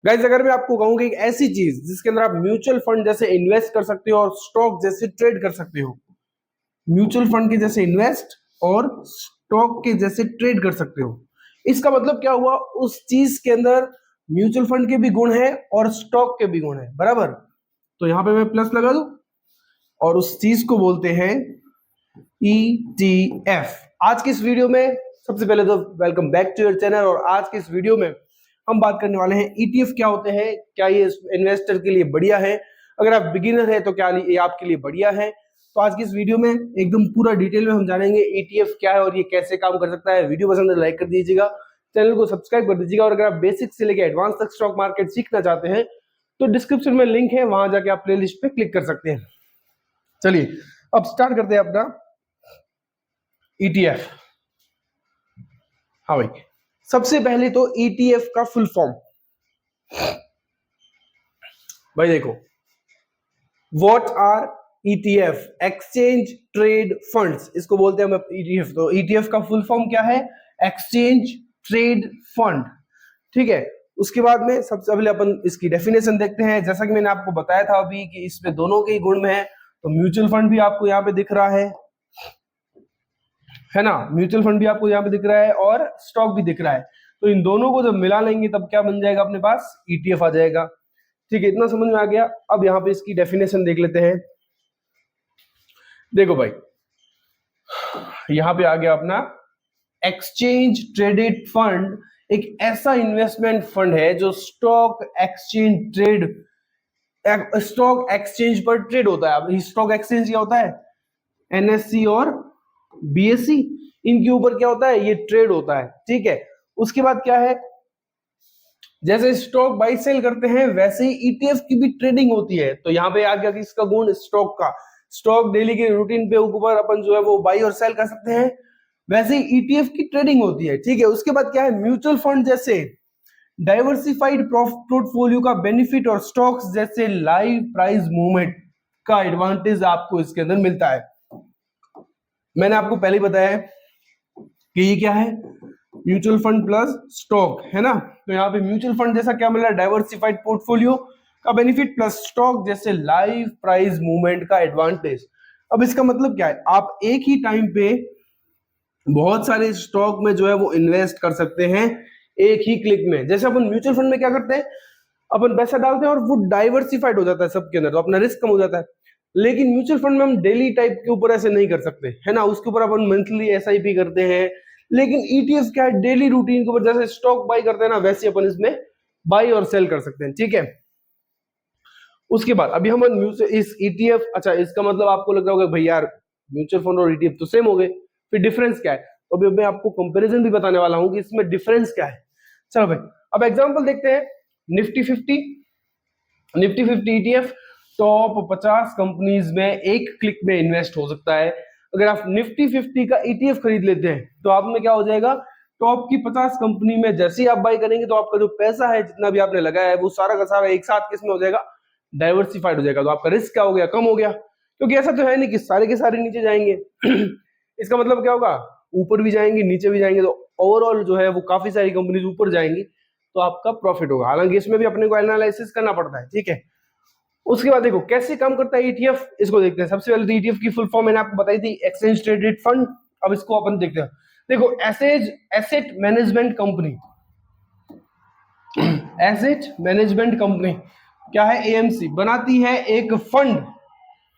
Guys अगर मैं आपको कहूँ कि एक ऐसी चीज जिसके अंदर आप म्यूचुअल फंड जैसे इन्वेस्ट कर सकते हो और स्टॉक जैसे ट्रेड कर सकते हो, म्यूचुअल फंड के जैसे इन्वेस्ट और स्टॉक के जैसे ट्रेड कर सकते हो, इसका मतलब क्या हुआ? उस चीज के अंदर म्यूचुअल फंड के भी गुण है और स्टॉक के भी गुण है, बराबर। तो यहां पे मैं प्लस लगा दूं और उस चीज को बोलते हैं ETF। आज की इस वीडियो में सबसे पहले तो welcome back to your channel. और आज की इस वीडियो में हम बात करने वाले हैं ETF क्या होते हैं, क्या ये इन्वेस्टर के लिए बढ़िया है, अगर आप बिगिनर है तो क्या ये आपके लिए बढ़िया है। तो आज की इस वीडियो में एकदम पूरा डिटेल में हम जानेंगे ETF क्या है और ये कैसे काम कर सकता है। वीडियो पसंद है लाइक कर दीजिएगा, चैनल को सब्सक्राइब कर दीजिएगा। और अगर आप बेसिक से लेकर एडवांस तक स्टॉक मार्केट सीखना चाहते हैं तो डिस्क्रिप्शन में लिंक है, वहां जाके आप प्लेलिस्ट पे क्लिक कर सकते हैं। चलिए अब स्टार्ट करते हैं अपना ETF। हाँ भाई, सबसे पहले तो ETF का फुल फॉर्म भाई देखो, what are ETF? Exchange trade funds, इसको बोलते हैं हम ETF। तो ETF का फुल फॉर्म क्या है? एक्सचेंज ट्रेड फंड, ठीक है। उसके बाद में सबसे पहले अपन इसकी डेफिनेशन देखते हैं। जैसा कि मैंने आपको बताया था अभी कि इसमें दोनों के ही गुण है। तो म्यूचुअल फंड भी आपको यहाँ पे दिख रहा है ना, म्यूचुअल फंड भी आपको यहाँ पे दिख रहा है और स्टॉक भी दिख रहा है। तो इन दोनों को जब मिला लेंगे तब क्या बन जाएगा? अपने पास ETF आ जाएगा। ठीक है, इतना समझ में आ गया। अब यहाँ पे इसकी डेफिनेशन देख लेते हैं। देखो भाई, यहाँ पे आ गया अपना एक्सचेंज ट्रेडेड फंड। एक ऐसा इन्वेस्टमेंट फंड है जो स्टॉक एक्सचेंज स्टॉक एक्सचेंज पर ट्रेड होता है। अब स्टॉक एक्सचेंज क्या होता है? NSE और BSE, इनके ऊपर क्या होता है? ये ट्रेड होता है, ठीक है। उसके बाद क्या है? जैसे स्टॉक बाई सेल करते हैं वैसे ही ETF की भी ट्रेडिंग होती है। तो यहाँ पे आ गया किसका गुण? स्टॉक का। स्टॉक डेली के रूटीन पे ऊपर अपन जो है वो बाई और सेल कर सकते हैं, वैसे ही ETF की ट्रेडिंग होती है, ठीक है। उसके बाद क्या है? म्यूचुअल फंड जैसे डाइवर्सिफाइड पोर्टफोलियो का बेनिफिट और स्टॉक्स जैसे लाइव प्राइस मूवमेंट का एडवांटेज आपको इसके अंदर मिलता है। मैंने आपको पहले ही बताया कि ये क्या है? म्यूचुअल फंड प्लस स्टॉक, है ना। तो यहाँ पे म्यूचुअल फंड जैसा क्या मिल रहा है? डाइवर्सिफाइड पोर्टफोलियो का बेनिफिट प्लस स्टॉक जैसे लाइव प्राइस मूवमेंट का एडवांटेज। अब इसका मतलब क्या है? आप एक ही टाइम पे बहुत सारे स्टॉक में जो है वो इन्वेस्ट कर सकते हैं एक ही क्लिक में। जैसे अपन म्यूचुअल फंड में क्या करते हैं, अपन पैसा डालते हैं और वो डाइवर्सिफाइड हो जाता है सबके अंदर, तो अपना रिस्क कम हो जाता है। लेकिन म्यूचुअल फंड में हम डेली टाइप के ऊपर ऐसे नहीं कर सकते, है ना। उसके ऊपर अपन मंथली SIP करते हैं। लेकिन ETF क्या है? डेली रूटीन के ऊपर जैसे स्टॉक बाई करते हैं ना, वैसे अपन इसमें बाई और सेल कर सकते हैं, ठीक है। उसके बाद अभी हम इस ETF, अच्छा इसका मतलब आपको लग रहा होगा भाई यार म्यूचुअल फंड और ETF तो सेम हो गए, फिर डिफरेंस क्या है? तो अभी मैं आपको कंपैरिजन भी बताने वाला हूं कि इसमें डिफरेंस क्या है। चलो भाई, अब एग्जांपल देखते हैं। निफ्टी 50 ETF टॉप 50 कंपनीज में एक क्लिक में इन्वेस्ट हो सकता है। अगर आप निफ्टी 50 का ETF खरीद लेते हैं तो आप में क्या हो जाएगा? टॉप की 50 कंपनी में जैसे ही आप बाई करेंगे तो आपका जो पैसा है जितना भी आपने लगाया है वो सारा का सारा एक साथ किसमें हो जाएगा? डाइवर्सिफाइड हो जाएगा। तो आपका रिस्क क्या हो गया? कम हो गया। क्योंकि ऐसा तो है नहीं कि सारे के सारे नीचे जाएंगे इसका मतलब क्या होगा? ऊपर भी जाएंगे नीचे भी जाएंगे, तो ओवरऑल जो है वो काफी सारी कंपनीज ऊपर जाएंगी तो आपका प्रॉफिट होगा। हालांकि इसमें भी अपने को एनालिसिस करना पड़ता है, ठीक है। उसके बाद देखो कैसे काम करता है ETF, इसको देखते हैं। सबसे पहले तो ETF की फुल फॉर्म मैंने आपको बताई थी, एक्सचेंज ट्रेडेड फंड। अब इसको अपन देखते हैं। देखो asset management company, asset management company क्या है? AMC बनाती है एक फंड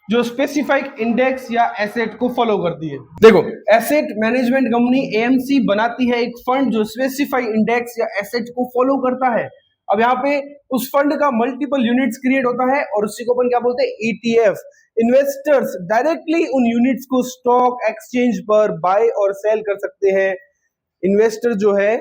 जो स्पेसिफिक इंडेक्स या एसेट को फॉलो करती है। देखो एसेट मैनेजमेंट कंपनी AMC बनाती है एक फंड जो स्पेसिफाइड इंडेक्स या एसेट को फॉलो करता है। अब यहाँ पे उस फंड का मल्टीपल यूनिट्स क्रिएट होता है और उसी को अपन क्या बोलते हैं? ETF। इन्वेस्टर्स डायरेक्टली उन यूनिट्स को स्टॉक एक्सचेंज पर बाय और सेल कर सकते हैं। इन्वेस्टर जो है,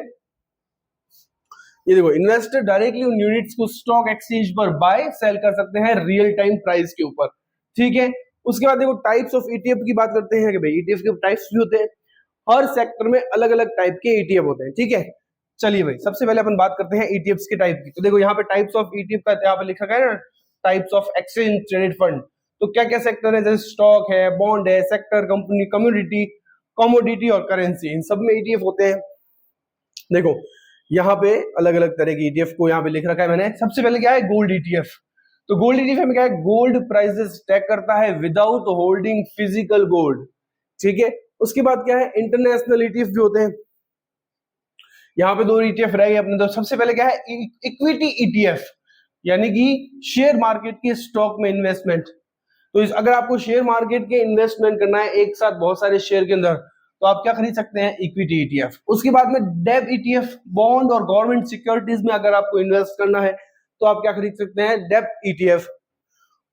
ये देखो, इन्वेस्टर डायरेक्टली उन यूनिट्स को स्टॉक एक्सचेंज पर बाय सेल कर सकते हैं रियल टाइम प्राइस के ऊपर, ठीक है। उसके बाद देखो टाइप्स ऑफ ETF की बात करते हैं कि भाई ETF के टाइप्स भी होते हैं। हर सेक्टर में अलग अलग टाइप के ETF होते हैं, ठीक है। चलिए भाई, सबसे पहले अपन बात करते हैं ETFs के टाइप की। तो देखो यहाँ पे टाइप्स ऑफ ETF का यहाँ पे लिखा गया है ना, types of exchange traded fund. तो क्या क्या सेक्टर है? जैसे स्टॉक है, बॉन्ड है, सेक्टर, कंपनी, कम्युनिटी, कमोडिटी और करेंसी, इन सब में ETF होते हैं। देखो यहाँ पे अलग अलग तरह की ईटीएफ को यहाँ पे लिख रखा है मैंने। सबसे पहले क्या है, गोल्ड ईटीएफ। तो गोल्ड ईटीएफ में क्या है, गोल्ड प्राइसेस ट्रैक करता है विदाउट होल्डिंग फिजिकल गोल्ड, ठीक है। उसके बाद क्या है, इंटरनेशनल ईटीएफ भी होते हैं। यहाँ पे दो ईटीएफ रह गए अपने। तो सबसे पहले क्या है, इक्विटी ईटीएफ, यानी कि शेयर मार्केट के स्टॉक में इन्वेस्टमेंट। तो अगर आपको शेयर मार्केट के इन्वेस्टमेंट करना है एक साथ बहुत सारे शेयर के अंदर, तो आप क्या खरीद सकते हैं, इक्विटी ईटीएफ। उसके बाद में डेब ईटीएफ, बॉन्ड और गवर्नमेंट सिक्योरिटीज में अगर आपको इन्वेस्ट करना है तो आप क्या खरीद सकते हैं, डेब ईटीएफ।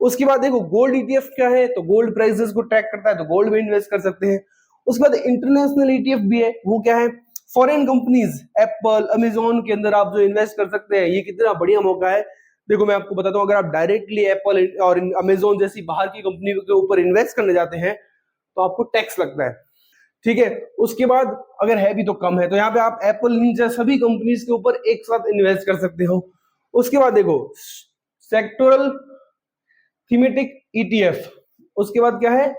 उसके बाद देखो गोल्ड ईटीएफ क्या है, तो गोल्ड प्राइसेस को ट्रैक करता है, तो गोल्ड में इन्वेस्ट कर सकते हैं। उसके बाद इंटरनेशनल ईटीएफ भी है, वो क्या है, फॉरेन कंपनीज, एप्पल, अमेजोन के अंदर आप जो इन्वेस्ट कर सकते हैं। ये कितना बढ़िया मौका है। देखो मैं आपको बताता हूँ, अगर आप डायरेक्टली एप्पल और अमेजोन जैसी बाहर की कंपनी के ऊपर इन्वेस्ट करने जाते हैं तो आपको टैक्स लगता है, ठीक है। उसके बाद अगर है भी तो कम है, तो यहाँ पे आप एप्पल निंजा सभी कंपनीज के ऊपर एक साथ इन्वेस्ट कर सकते हो। उसके बाद देखो सेक्टोरल थीमेटिक ईटीएफ। उसके बाद क्या है,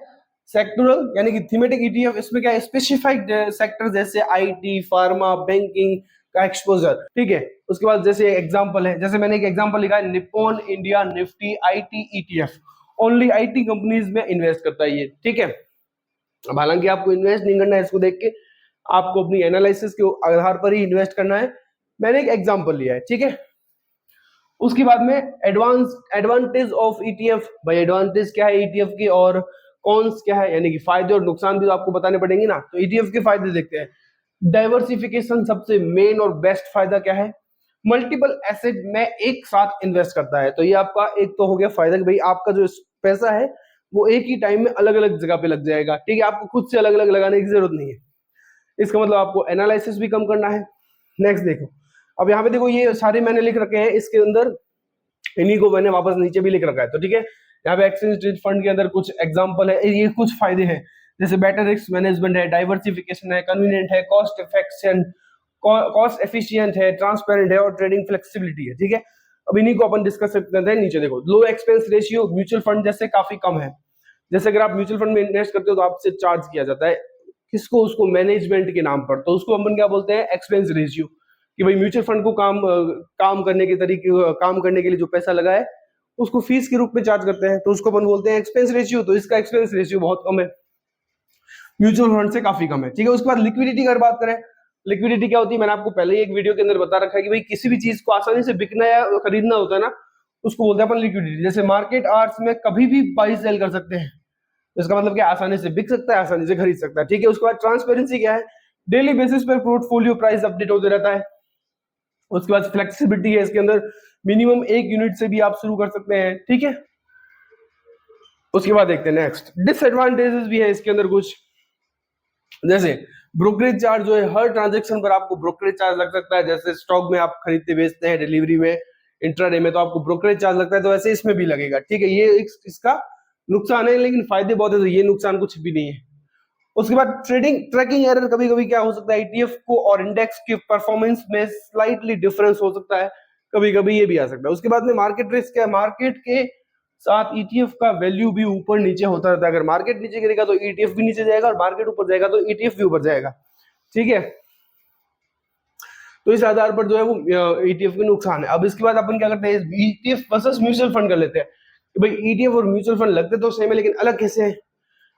सेक्टोरल यानी कि थीमेटिक ईटीएफ। इसमें क्या है, स्पेसिफाइड सेक्टर जैसे आईटी, फार्मा, बैंकिंग का एक्सपोजर, ठीक है। उसके बाद जैसे एग्जांपल है, जैसे मैंने एक एग्जांपल लिखा है, Nippon India Nifty IT ETF. Only IT companies में इन्वेस्ट करता है ये, ठीक है। अब हालांकि आपको इन्वेस्ट नहीं करना है इसको देख के, आपको अपनी एनालिसिस के आधार पर ही इन्वेस्ट करना है। मैंने एक एग्जांपल लिया है, ठीक है। उसके बाद में एडवांटेज ऑफ ईटीएफ। भाई एडवांटेज क्या है ईटीएफ की और कॉन्स क्या है, यानी कि फायदे और नुकसान भी तो आपको बताने पड़ेंगे ना। तो ईटीएफ के फायदे देखते हैं। डाइवर्सिफिकेशन सबसे मेन और बेस्ट फायदा क्या है, मल्टीपल एसेट में एक साथ इन्वेस्ट करता है। तो ये आपका एक तो हो गया फायदा कि भाई आपका जो पैसा है वो एक ही टाइम में अलग अलग जगह पे लग जाएगा, ठीक है। आपको खुद से अलग अलग लगाने की जरूरत नहीं है। इसका मतलब आपको एनालिसिस भी कम करना है। नेक्स्ट देखो, अब यहाँ पे देखो ये सारे मैंने लिख रखे हैं, इसके अंदर इन्हीं को मैंने वापस नीचे भी लिख रखा है, तो ठीक है। यहाँ पे एक्सचेंज ट्रेड फंड के अंदर कुछ एग्जांपल है, ये कुछ फायदे हैं, जैसे बेटर रिस्क मैनेजमेंट है, डाइवर्सिफिकेशन है, कन्वीनियंट है, कॉस्ट एफिशिएंट है, ट्रांसपेरेंट है और ट्रेडिंग फ्लेक्सिबिलिटी है, ठीक है। अब इन्हीं को अपन डिस्कस करते हैं। नीचे देखो लो एक्सपेंस रेशियो, म्यूचुअल फंड जैसे काफी कम है। जैसे अगर आप म्यूचुअल फंड में इन्वेस्ट करते हो तो आपसे चार्ज किया जाता है किसको, उसको मैनेजमेंट के नाम पर, तो उसको अपन क्या बोलते हैं, एक्सपेंस रेशियो। कि भाई म्यूचुअल फंड को काम करने के तरीके, काम करने के लिए जो पैसा लगा है उसको फीस के रूप में चार्ज करते हैं, तो उसको अपन बोलते हैं एक्सपेंस रेशियो। तो इसका एक्सपेंस रेशियो बहुत कम है, म्यूचुअल फंड से काफी कम है, ठीक है। उसके बाद लिक्विडिटी की अगर बात करें, लिक्विडिटी क्या होती है, मैंने आपको पहले ही एक वीडियो के अंदर बता रखा है कि भाई किसी भी चीज को आसानी से बिकना या खरीदना होता है ना, उसको बोलते हैं अपन लिक्विडिटी। जैसे मार्केट आवर्स में कभी भी बाई सेल कर सकते हैं, तो इसका मतलब क्या, आसानी से बिक सकता है, आसानी से खरीद सकता है, ठीक है। उसके बाद ट्रांसपेरेंसी क्या है, डेली बेसिस पर पोर्टफोलियो प्राइस अपडेट होते रहता है। उसके बाद फ्लेक्सिबिलिटी है, इसके अंदर मिनिमम 1 यूनिट से भी आप शुरू कर सकते हैं, ठीक है। उसके बाद देखते हैं नेक्स्ट, डिसएडवांटेजेस भी है इसके अंदर कुछ, जैसे ब्रोकरेज चार्ज जो है, हर ट्रांजेक्शन पर आपको ब्रोकरेज चार्ज लग सकता है। जैसे स्टॉक में आप खरीदते बेचते हैं, डिलीवरी में, इंट्राडे में, तो आपको ब्रोकरेज चार्ज लगता है, तो वैसे इसमें भी लगेगा, ठीक है। ये इसका नुकसान है, लेकिन फायदे बहुत है, तो ये नुकसान कुछ भी नहीं है। उसके बाद ट्रैकिंग एरर, कभी कभी क्या हो सकता है, ईटीएफ को और इंडेक्स के परफॉर्मेंस में स्लाइटली डिफरेंस हो सकता है, कभी कभी ये भी आ सकता है। उसके बाद में मार्केट रिस्क क्या है, मार्केट के साथ ईटीएफ का वैल्यू भी ऊपर नीचे होता रहता है। अगर मार्केट नीचे गिरेगा तो ईटीएफ भी नीचे जाएगा, और मार्केट ऊपर जाएगा तो ईटीएफ भी ऊपर जाएगा, ठीक है। तो इस आधार पर जो है वो ईटीएफ के नुकसान है। अब इसके बाद अपन क्या करते हैं, ईटीएफ वर्सेस म्यूचुअल फंड कर लेते हैं कि भाई ईटीएफ और म्यूचुअल फंड लगते तो सेम है, लेकिन अलग कैसे है।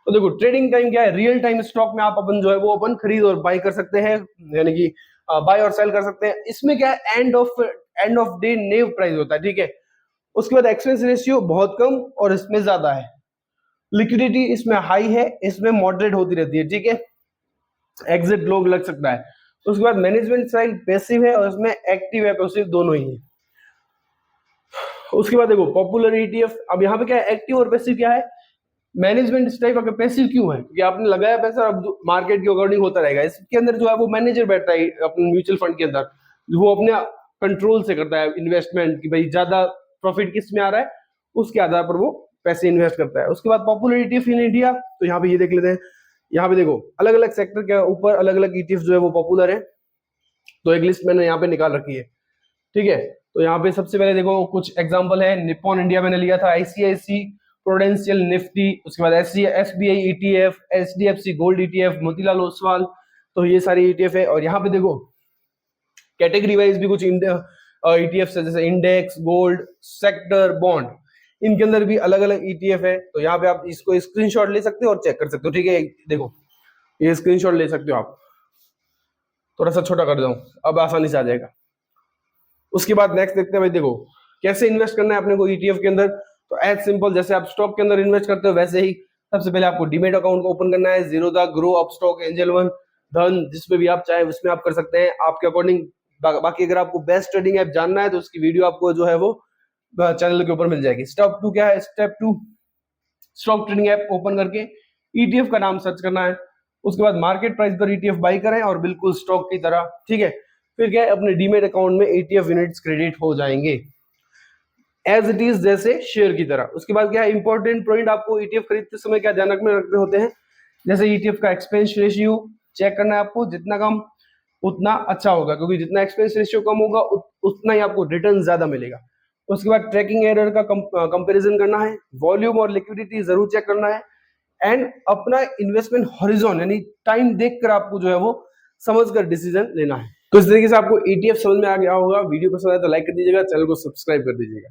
तो देखो ट्रेडिंग टाइम क्या है, रियल टाइम स्टॉक में आप अपन जो है वो अपन खरीद और बाय कर सकते हैं, यानी कि बाय और सेल कर सकते हैं। इसमें क्या है, end of day naive price होता है, ठीक है। उसके बाद एक्सपेंस रेशियो बहुत कम और इसमें ज्यादा है। लिक्विडिटी इसमें हाई है, इसमें मॉडरेट होती रहती है, ठीक है। एग्जिट लोग लग सकता है। उसके बाद मैनेजमेंट स्टाइल पैसिव है और इसमें एक्टिव है पैसिव दोनों ही है। उसके बाद देखो पॉपुलर ईटीएफ, अब यहाँ पे क्या है, एक्टिव और पैसिव क्या है, मैनेजमेंट टाइप अगर पैसिव क्यों है, क्योंकि आपने लगाया पैसा, अब मार्केट के अकॉर्डिंग होता रहेगा। इसके अंदर जो है वो मैनेजर बैठता है अपने म्यूचुअल फंड के अंदर, वो अपने कंट्रोल से करता है इन्वेस्टमेंट कि भाई ज्यादा प्रॉफिट किस में आ रहा है, उसके आधार पर वो पैसे इन्वेस्ट करता है। उसके बाद पॉपुलरिटी इन इंडिया, तो यहाँ पे ये देख लेते हैं। यहाँ पे देखो अलग अलग सेक्टर के ऊपर अलग अलग ईटीएफ जो है वो पॉपुलर है, तो एक लिस्ट मैंने यहाँ पे निकाल रखी है, ठीक है। तो यहाँ पे सबसे पहले देखो कुछ एग्जांपल है, निप्पॉन इंडिया मैंने लिया था, आईसीआईसी प्रोडेंशियल निफ्टी, उसके बाद SBI ETF, HDFC gold ETF, Motilal Oswal, तो ये सारी ईटीएफ है। और यहाँ पे देखो कैटेगरी वाइज भी कुछ ईटीएफ है, जैसे इंडेक्स, गोल्ड, सेक्टर, बॉन्ड, इनके अंदर भी अलग अलग ईटीएफ है। तो यहाँ पे आप इसको स्क्रीनशॉट ले सकते हो और चेक कर सकते हो, ठीक है। देखो ये स्क्रीनशॉट ले सकते हो आप, थोड़ा सा छोटा कर दूं, अब आसानी से आ जाएगा। उसके बाद नेक्स्ट देखते हैं भाई, देखो कैसे इन्वेस्ट करना है अपने को ईटीएफ के अंदर। तो एज सिंपल जैसे आप स्टॉक के अंदर इन्वेस्ट करते हो वैसे ही सबसे पहले आपको डीमेट अकाउंट को ओपन करना है। Zerodha, grow, Upstox, angel one, धन, जिसपे भी आप चाहे उसमें आप कर सकते हैं आपके अकॉर्डिंग। बाकी अगर आपको बेस्ट ट्रेडिंग ऐप जानना है तो उसकी वीडियो आपको जो है वो चैनल के ऊपर मिल जाएगी। स्टेप 2 क्या है? Step 2 stock trading app open करके ईटीएफ का नाम सर्च करना है। उसके बाद मार्केट प्राइस पर ईटीएफ बाई करें और बिल्कुल स्टॉक की तरह, ठीक है। फिर क्या है, अपने डीमेट अकाउंट में ईटीएफ यूनिट्स क्रेडिट हो जाएंगे एज इट इज, जैसे शेयर की तरह। उसके बाद क्या है, इंपॉर्टेंट पॉइंट आपको ईटीएफ खरीदते समय क्या ध्यान में रखने होते हैं, जैसे ईटीएफ का एक्सपेंस रेशियो चेक करना है आपको, जितना कम उतना अच्छा होगा, क्योंकि जितना एक्सपेंस रेशियो कम होगा उतना ही आपको रिटर्न ज्यादा मिलेगा। उसके बाद ट्रैकिंग एरर का कंपैरिजन करना है, वॉल्यूम और लिक्विडिटी जरूर चेक करना है, एंड अपना इन्वेस्टमेंट हॉरिजॉन यानी टाइम देखकर आपको जो है वो समझकर डिसीजन लेना है। तो इस तरीके से आपको ईटीएफ समझ में आ गया होगा। वीडियो पसंद आए तो लाइक कर दीजिएगा, चैनल को सब्सक्राइब कर दीजिएगा।